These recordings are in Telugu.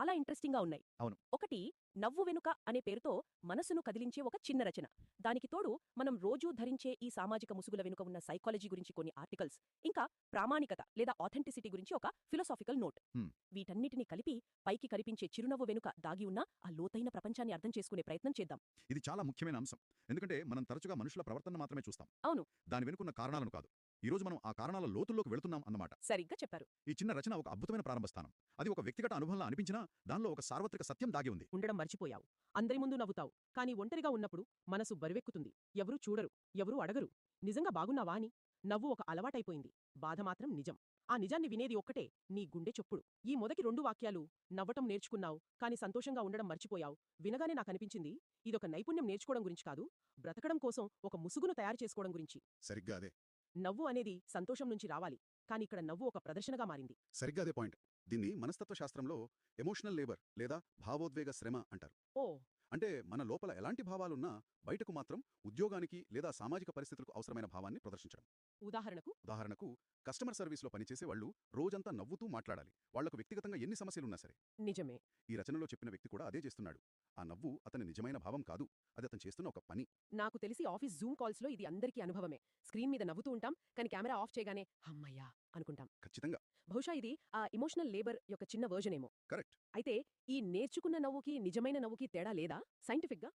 చాలా ఇంట్రెస్టింగ్గా ఉన్నాయి. అవును. ఒకటి, నవ్వు వెనుక అనే పేరుతో మనసును కదిలించే ఒక చిన్న రచన. దానికి తోడు మనం రోజూ ధరించే ఈ సామాజిక ముసుగుల వెనుక ఉన్న సైకాలజీ గురించి కొన్ని ఆర్టికల్స్, ఇంకా ప్రామాణికత లేదా ఆథెంటిసిటీ గురించి ఒక ఫిలాసాఫికల్ నోట్. హ్మ్. వీటన్నిటిని కలిపి పైకి కనిపించే చిరునవ్వు వెనుక దాగి ఉన్న ఆ లోతైన ప్రపంచాన్ని అర్థం చేసుకునే ప్రయత్నం చేద్దాం. ఇది చాలా ముఖ్యమైన అంశం. ఎందుకంటే మనం తరచుగా మనుషుల ప్రవర్తన మాత్రమే చూస్తాం. అవును, దాని వెనుకున్న కారణాలను కాదు. ఈరోజు మనం ఆ కారణాల లోతుల్లోకి వెళుతున్నాం అన్నమాట. సరిగ్గా చెప్పారు. ఈ చిన్న రచన ఒక అద్భుతమైన ప్రారంభ స్థానం. అది ఒక వ్యక్తిగత అనుభవంలా అనిపించినా దానిలో ఒక సార్వత్రిక సత్యం దాగి ఉంది. ఉండడం మర్చిపోయావు. అందరి ముందు నవ్వుతావు, కానీ ఒంటరిగా ఉన్నప్పుడు మనసు బరువెక్కుతుంది. ఎవరూ చూడరు, ఎవరూ అడగరు నిజంగా బాగున్నావా అని. నవ్వు ఒక అలవాటైపోయింది, బాధ మాత్రం నిజం. ఆ నిజాన్ని వినేది ఒక్కటే నీ గుండె చొప్పుడు. ఈ మొదటి 2 వాక్యాలు, నవ్వటం నేర్చుకున్నావు కాని సంతోషంగా ఉండడం మర్చిపోయావు, వినగానే నాకనిపించింది ఇదొక నైపుణ్యం నేర్చుకోవడం గురించి కాదు, బ్రతకడం కోసం ఒక ముసుగును తయారు చేసుకోవడం గురించి. సరిగ్గా అదే. నవ్వు అనేది సంతోషం నుంచి రావాలి, కాని ఇక్కడ నవ్వు ఒక ప్రదర్శనగా మారింది. సరిగ్గా అదే పాయింట్. దీన్ని మనస్తత్వ శాస్త్రంలో ఎమోషనల్ లేబర్ లేదా భావోద్వేగ శ్రమ అంటారు. ఓ, అంటే మన లోపల ఎలాంటి భావాలున్నా బయటకు మాత్రం ఉద్యోగానికి లేదా సామాజిక పరిస్థితులకు అవసరమైన భావాన్ని ప్రదర్శించడం. ఉదాహరణకు కస్టమర్ సర్వీస్లో పనిచేసే వాళ్ళు రోజంతా నవ్వుతూ మాట్లాడాలి, వాళ్లకు వ్యక్తిగతంగా ఎన్ని సమస్యలున్నా సరే. నిజమే. ఈ రచనలో చెప్పిన వ్యక్తి కూడా అదే చేస్తున్నాడు. ఆ నవ్వు అతని నిజమైన భావం కాదు, అది అతను చేస్తున్న ఒక పని. నాకు తెలిసి ఆఫీస్ జూమ్ కాల్స్లో ఇది అందరికీ అనుభవమే. స్క్రీన్ మీద నవ్వుతూ ఉంటాం, కానీ కెమెరా ఆఫ్ చేయగానే హమ్మయ్యా అనుకుంటాం. ఖచ్చితంగా. బహుశా ఇది ఆ ఎమోషనల్ లేబర్ యొక్క చిన్న వర్జన్ ఏమో. కరెక్ట్. అయితే ఈ నేర్చుకున్న నవ్వుకి నిజమైన నవ్వుకి తేడా లేదా సైంటిఫిక్గా?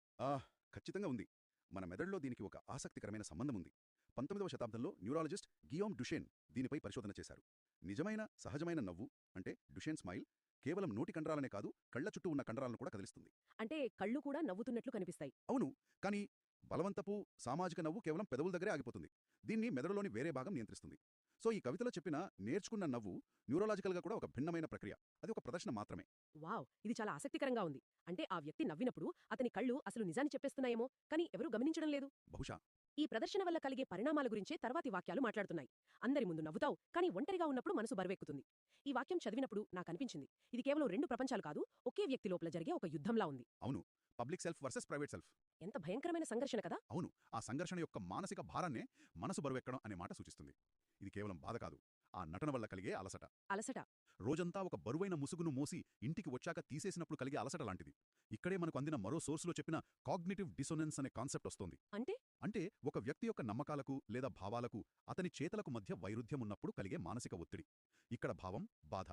ఖచ్చితంగా ఉంది. మన మెదడులో దీనికి ఒక ఆసక్తికరమైన సంబంధం ఉంది. 19వ శతాబ్దంలో న్యూరాలజిస్ట్ గియోమ్ డుషేన్ దీనిపై పరిశోధన చేశారు. నిజమైన సహజమైన నవ్వు అంటే డుషేన్ స్మైల్ కేవలం నోటి కండరాలనే కాదు, కళ్ల చుట్టూ ఉన్న కండరాలను కూడా కదిలిస్తుంది. అంటే కళ్ళు కూడా నవ్వుతున్నట్లు కనిపిస్తాయి. అవును, కానీ బలవంతపు సామాజిక నవ్వు కేవలం పెదవుల దగ్గరే ఆగిపోతుంది. దీన్ని మెదడులోని వేరే భాగం నియంత్రిస్తుంది. సో ఈ కవితలో చెప్పిన నేర్చుకున్న నవ్వు న్యూరాలజికల్గా కూడా ఒక భిన్నమైన ప్రక్రియ. అది ఒక ప్రదర్శన మాత్రమే. వావ్, ఇది చాలా ఆసక్తికరంగా ఉంది. అంటే ఆ వ్యక్తి నవ్వినప్పుడు అతని కళ్ళు అసలు నిజాన్ని చెప్పేస్తున్నాయేమో, కానీ ఎవరూ గమనించడం లేదు. బహుశా. ఈ ప్రదర్శన వల్ల కలిగే పరిణామాల గురించే తర్వాతి వాక్యాలు మాట్లాడుతున్నాయి. అందరి ముందు నవ్వుతావు, కానీ ఒంటరిగా ఉన్నప్పుడు మనసు బరువెక్కుతుంది. ఈ వాక్యం చదివినప్పుడు నాకనిపించింది ఇది కేవలం 2 ప్రపంచాలు కాదు, ఒకే వ్యక్తి లోపల జరిగే ఒక యుద్ధంలా ఉంది. అవును, public self versus private self. ఎంత భయంకరమైన సంఘర్షణ కదా. అవును, ఆ సంఘర్షణ యొక్క మానసిక భారాన్నే మనసు బరువెక్కడం అనే మాట సూచిస్తుంది. ఇది కేవలం బాధ కాదు, ఆ నటన వల్ల కలిగే అలసట. రోజంతా ఒక బరువైన ముసుగును మోసి ఇంటికి వచ్చాక తీసేసినప్పుడు కలిగే అలసట లాంటిది. ఇక్కడే మనకు అందిన మరో సోర్సులో చెప్పిన కాగ్నిటివ్ డిసోనెన్స్ అనే కాన్సెప్ట్ వస్తోంది. అంటే ఒక వ్యక్తి యొక్క నమ్మకాలకు లేదా భావాలకు అతని చేతలకు మధ్య వైరుధ్యం ఉన్నప్పుడు కలిగే మానసిక ఒత్తిడి. ఇక్కడ భావం బాధ,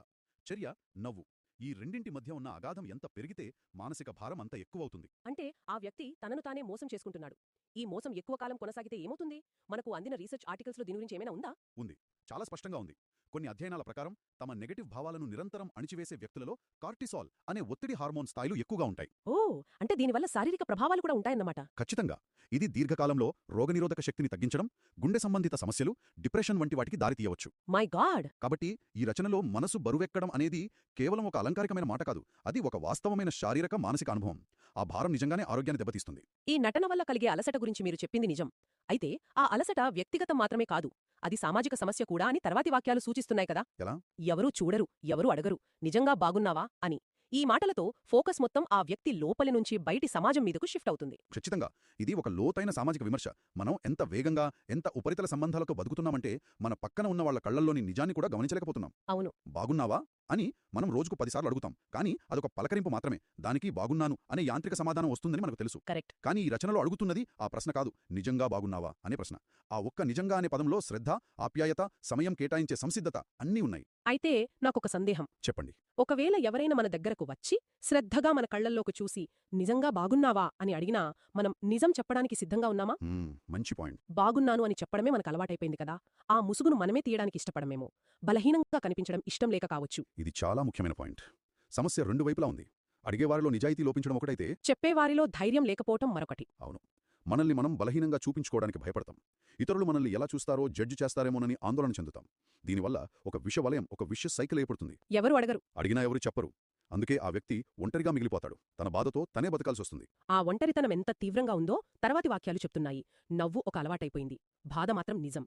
చర్య నవ్వు, ఈ రెండింటి మధ్య ఉన్న అగాధం ఎంత పెరిగితే మానసిక భారం అంత ఎక్కువవుతుంది. అంటే ఆ వ్యక్తి తనను తానే మోసం చేసుకుంటున్నాడు. ఈ మోసం ఎక్కువ కాలం కొనసాగితే ఏమవుతుంది? మనకు అందిన రీసెర్చ్ ఆర్టికల్స్లో దీని గురించి ఏమైనా ఉందా? ఉంది, చాలా స్పష్టంగా ఉంది. కొన్ని అధ్యయనాల ప్రకారం తమ నెగటివ్ భావాలను నిరంతరం అణిచివేసే వ్యక్తులలో కార్టిసాల్ అనే ఒత్తిడి హార్మోన్ స్థాయిలు ఎక్కువగా ఉంటాయి. ఓ, అంటే దీనివల్ల శారీరక ప్రభావాలు కూడా ఉంటాయన్నమాట. ఖచ్చితంగా. ఇది దీర్ఘకాలంలో రోగనిరోధక శక్తిని తగ్గించడం, గుండె సంబంధిత సమస్యలు, డిప్రెషన్ వంటి వాటికి దారితీయవచ్చు. My God. కాబట్టి ఈ రచనలో మనసు బరువెక్కడం అనేది కేవలం ఒక అలంకారికమైన మాట కాదు, అది ఒక వాస్తవమైన శారీరక మానసిక అనుభవం. ఆ భారం నిజంగానే ఆరోగ్యాన్ని దెబ్బతీస్తుంది. ఈ నటన వల్ల కలిగే అలసట గురించి మీరు చెప్పింది నిజం. అయితే ఆ అలసట వ్యక్తిగతం మాత్రమే కాదు, అది సామాజిక సమస్య కూడా అని తర్వాతి వాక్యాలు సూచిస్తున్నాయి కదా. ఎలా? ఎవరూ చూడరు, ఎవరూ అడగరు నిజంగా బాగున్నావా అని. ఈ మాటలతో ఫోకస్ మొత్తం ఆ వ్యక్తి లోపలి నుంచి బయటి సమాజం మీదకు షిఫ్ట్ అవుతుంది. ఖచ్చితంగా. ఇది ఒక లోతైన సామాజిక విమర్శ. మనం ఎంత వేగంగా, ఎంత ఉపరితల సంబంధాలతో బతుకుతున్నామంటే మన పక్కన ఉన్న వాళ్ల కళ్లల్లోని నిజాన్ని కూడా గమనించలేకపోతున్నాం. అవును. బాగున్నావా అని మనం రోజుకు 10 సార్లు అడుగుతాం, కానీ అదొక పలకరింపు మాత్రమే. దానికి బాగున్నాను అనే యాంత్రిక సమాధానం వస్తుందని మనకు తెలుసు. కరెక్ట్. కానీ ఈ రచనలో అడుగుతున్నది ఆ ప్రశ్న కాదు, నిజంగా బాగున్నావా అనే ప్రశ్న. ఆ ఒక్క నిజంగా అనే పదంలో శ్రద్ధ, ఆప్యాయత, సమయం కేటాయించే సంసిద్ధత అన్నీ ఉన్నాయి. అయితే నాకొక సందేహం. చెప్పండి. ఒకవేళ ఎవరైనా మన దగ్గరకు వచ్చి శ్రద్ధగా మన కళ్లల్లోకి చూసి నిజంగా బాగున్నావా అని అడిగినా మనం నిజం చెప్పడానికి సిద్ధంగా ఉన్నామా? మంచి పాయింట్. బాగున్నాను అని చెప్పడమే మనకు అలవాటైపోయింది కదా. ఆ ముసుగును మనమే తీయడానికి ఇష్టపడమేమో. బలహీనంగా కనిపించడం ఇష్టం లేక కావచ్చు. ఇది చాలా ముఖ్యమైన పాయింట్. సమస్య 2 వైపులా ఉంది. అడిగేవారిలో నిజాయితీ లోపించడం ఒకటైతే, చెప్పేవారిలో ధైర్యం లేకపోవటం మరొకటి. అవును, మనల్ని మనం బలహీనంగా చూపించుకోవడానికి భయపడతాం. ఇతరులు మనల్ని ఎలా చూస్తారో జడ్జి చేస్తారేమోనని ఆందోళన చెందుతాం. దీనివల్ల ఒక విషవలయం, ఒక విష సైకిల్ ఏర్పడుతుంది. ఎవరు అడగరు, అడిగినా ఎవరు చెప్పరు. అందుకే ఆ వ్యక్తి ఒంటరిగా మిగిలిపోతాడు, తన బాధతో తనే బతకాల్సి వస్తుంది. ఆ ఒంటరితనం ఎంత తీవ్రంగా ఉందో తర్వాతి వాక్యాలు చెప్తున్నాయి. నవ్వు ఒక అలవాటైపోయింది, బాధ మాత్రం నిజం.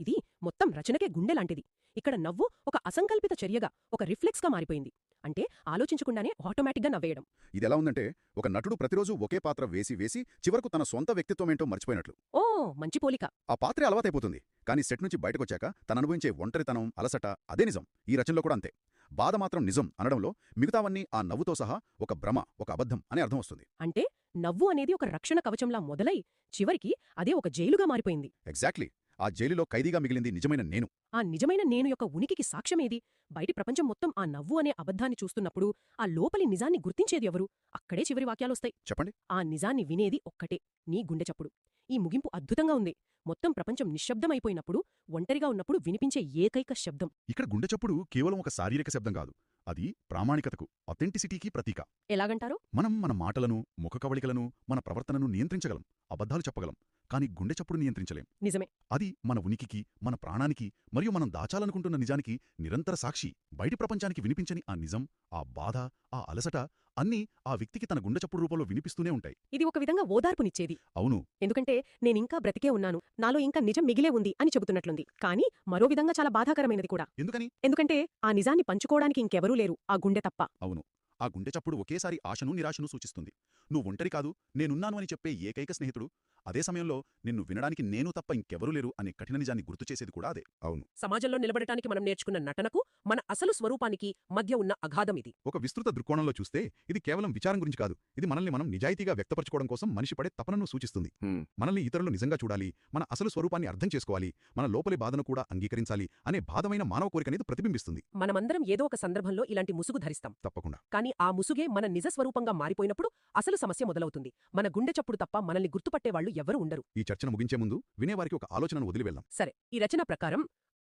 ఇది మొత్తం రచనకే గుండెలాంటిది. ఇక్కడ నవ్వు ఒక అసంకల్పిత చర్యగా, ఒక రిఫ్లెక్స్గా మారిపోయింది. అంటే ఆలోచించకుండానే ఆటోమేటిక్గా నవ్వేయడం. ఇదెలా ఉందంటే, ఒక నటుడు ప్రతిరోజు ఒకే పాత్ర వేసి వేసి చివరకు తన సొంత వ్యక్తిత్వమేంటో మర్చిపోయినట్లు. ఓ, మంచి పోలిక. ఆ పాత్రే అలవాటైపోతుంది, కానీ సెట్ నుంచి బయటకొచ్చాక తను అనుభవించే ఒంటరితనం, అలసట అదే నిజం. ఈ రచనలో కూడా అంతే. బాధ మాత్రం నిజం అనడంలో మిగతావన్నీ ఆ నవ్వుతో సహా ఒక భ్రమ, ఒక అబద్ధం అనే అర్థం వస్తుంది. అంటే నవ్వు అనేది ఒక రక్షణ కవచంలా మొదలై చివరికి అదే ఒక జైలుగా మారిపోయింది. ఎగ్జాక్ట్లీ. ఆ జైలులో ఖైదీగా మిగిలింది నిజమైన నేను. ఆ నిజమైన నేను యొక్క ఉనికికి సాక్ష్యమేది? బయటి ప్రపంచం మొత్తం ఆ నవ్వు అనే అబద్ధాన్ని చూస్తున్నప్పుడు ఆ లోపలి నిజాన్ని గుర్తించేది ఎవరు? అక్కడే చివరి వాక్యాలొస్తాయి. చెప్పండి. ఆ నిజాన్ని వినేది ఒక్కటే, నీ గుండె చప్పుడు. ఈ ముగింపు అద్భుతంగా ఉంది. మొత్తం ప్రపంచం నిశ్శబ్దమైపోయినప్పుడు, ఒంటరిగా ఉన్నప్పుడు వినిపించే ఏకైక శబ్దం. ఇక్కడ గుండె చప్పుడు కేవలం ఒక శారీరక శబ్దం కాదు. అది ప్రామాణికతకు, అథెంటిసిటీకి ప్రతీక. ఎలాగంటారు? మనం మన మాటలను, ముఖ కవళికలను, మన ప్రవర్తనను నియంత్రించగలం, అబద్ధాలు చెప్పగలం. కానీ గుండె చప్పుడు నియంత్రించలేం. నిజమే. అది మన ఉనికికి, మన ప్రాణానికి మరియు మనం దాచాలనుకుంటున్న నిజానికి నిరంతర సాక్షి. బయటి ప్రపంచానికి వినిపించని ఆ నిజం, ఆ బాధ, ఆ అలసట అన్నీ ఆ వ్యక్తికి తన గుండె చప్పుడు రూపంలో వినిపిస్తూనే ఉంటాయి. ఇది ఒక విధంగా ఓదార్పునిచ్చేది. అవును. ఎందుకంటే నేనింకా బ్రతికే ఉన్నాను, నాలో ఇంకా నిజం మిగిలే ఉంది అని చెబుతున్నట్లుంది. కానీ మరో విధంగా చాలా బాధాకరమైనది కూడా. ఎందుకని? ఎందుకంటే ఆ నిజాన్ని పంచుకోవడానికి ఇంకెవరూ లేరు, ఆ గుండె తప్ప. అవును. ఆ గుండె చప్పుడు ఒకేసారి ఆశను, నిరాశను సూచిస్తుంది. నువ్వు ఒంటరి కాదు, నేనున్నాను అని చెప్పే ఏకైక స్నేహితుడు, అదే సమయంలో నిన్ను వినడానికి నేను తప్ప ఇంకెవరూ లేరు అనే కఠిన నిజాన్ని గుర్తుచేసేది కూడా అదే. అవును. సమాజంలో నిలబడటానికి మనం నేర్చుకున్న నటనకు, మన అసలు స్వరూపానికి మధ్య ఉన్న అగాధం ఇది. ఒక విస్తృత దృక్కోణంలో చూస్తే ఇది కేవలం విచారం గురించి కాదు. ఇది మనల్ని మనం నిజాయితీగా వ్యక్తపరచుకోవడం కోసం మనిషి పడే తపనను సూచిస్తుంది. మనల్ని ఇతరులు నిజంగా చూడాలి, మన అసలు స్వరూపాన్ని అర్థం చేసుకోవాలి, మన లోపలి బాధను కూడా అంగీకరించాలి అనే బాధమైన మానవ కోరికనేది ప్రతిబింబిస్తుంది. మనమందరం ఏదో ఒక సందర్భంలో ఇలాంటి ముసుగు ధరిస్తాం. తప్పకుండా. కానీ ఆ ముసుగే మన నిజ స్వరూపంగా మారిపోయినప్పుడు అసలు సమస్య మొదలవుతుంది. మన గుండె చప్పుడు తప్ప మనల్ని గుర్తుపట్టేవాళ్లు ఎవరూ ఉండరు. ఈ చర్చను ముగించే ముందు వినేవారికి ఒక ఆలోచనను వదిలివెళ్దాం. సరే, ఈ రచన ప్రకారం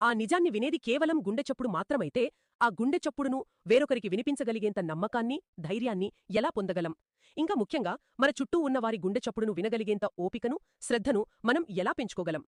ఆ నిజాన్ని వినేది కేవలం గుండె చప్పుడు మాత్రమైతే ఆ గుండె చప్పుడును వేరొకరికి వినిపించగలిగేంత నమ్మకాన్ని, ధైర్యాన్ని ఎలా పొందగలం? ఇంకా ముఖ్యంగా మన చుట్టూ ఉన్నవారి గుండె చప్పుడును వినగలిగేంత ఓపికను, శ్రద్ధను మనం ఎలా పెంచుకోగలం?